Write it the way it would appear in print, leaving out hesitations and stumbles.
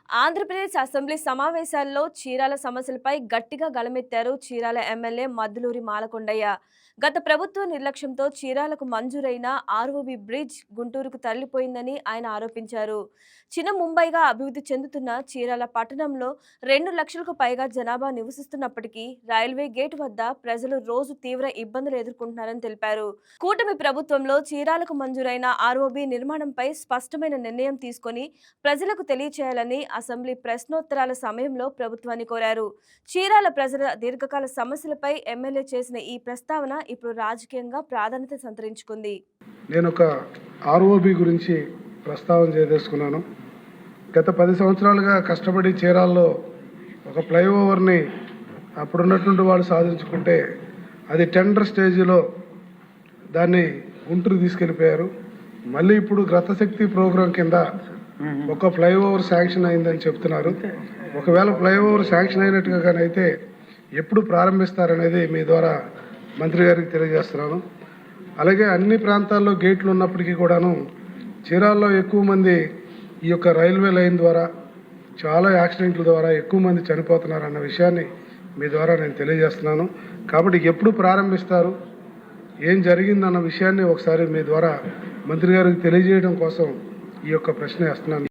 Andhra Pradesh assembly సమావేశాల్లో చీరాల సమస్యలపై గట్టిగా గళమెత్తారు చీరాల ఎమ్మెల్యే మద్దులూరి మాలకొండయ్య. గత ప్రభుత్వ నిర్లక్ష్యంతో చీరాలకు మంజూరైన ఆర్ఓబి బ్రిడ్జ్ గుంటూరుకు తరలిపోయిందని ఆయన ఆరోపించారు. చిన్న ముంబైగా అభివృద్ధి చెందుతున్న చీరాల పట్టణంలో 2 లక్షలకు పైగా జనాభా నివసిస్తున్నప్పటికీ రైల్వే గేట్ వద్ద ప్రజలు రోజు తీవ్ర ఇబ్బందులు ఎదుర్కొంటున్నారని తెలిపారు. కూటమి ప్రభుత్వంలో చీరాలకు మంజూరైన ఆర్ఓబి నిర్మాణంపై స్పష్టమైన నిర్ణయం తీసుకొని ప్రజలకు తెలియచేయాలని అసెంబ్లీ ప్రశ్నోత్తరాల సమయంలో ప్రభుత్వాన్ని కోరారు. చీరాల ప్రజల దీర్ఘకాల సమస్యలపై ఎమ్మెల్యే చేసిన ఈ ప్రస్తావన ఇప్పుడు రాజకీయంగా ప్రాధాన్యత సంతరించుకుంది. నేను ఒక ఆర్ఓబి గురించి ప్రస్తావన చేయదలుచుకున్నాను. గత 10 సంవత్సరాలుగా కష్టపడి చీరాల్లో ఒక ఫ్లైఓవర్ని అప్పుడున్నటువంటి వాళ్ళు సాధించుకుంటే అది టెండర్ స్టేజ్లో దాన్ని గుంటూరు తీసుకెళ్ళిపోయారు. మళ్ళీ ఇప్పుడు గతశక్తి ప్రోగ్రాం కింద ఒక ఫ్లైఓవర్ శాంక్షన్ అయిందని చెప్తున్నారు. ఒకవేళ ఫ్లైఓవర్ శాంక్షన్ అయినట్టుగా కానీ అయితే ఎప్పుడు ప్రారంభిస్తారనేది మీ ద్వారా మంత్రి గారికి తెలియజేస్తున్నాను. అలాగే అన్ని ప్రాంతాల్లో గేట్లు ఉన్నప్పటికీ కూడాను చీరాల్లో ఎక్కువ మంది ఈ యొక్క రైల్వే లైన్ ద్వారా చాలా యాక్సిడెంట్ల ద్వారా ఎక్కువ మంది చనిపోతున్నారు అన్న విషయాన్ని మీ ద్వారా నేను తెలియజేస్తున్నాను. కాబట్టి ఎప్పుడు ప్రారంభిస్తారు, ఏం జరిగిందన్న విషయాన్ని ఒకసారి మీ ద్వారా మంత్రి గారికి తెలియజేయడం కోసం ఈ యొక్క ప్రశ్న వేస్తున్నాను.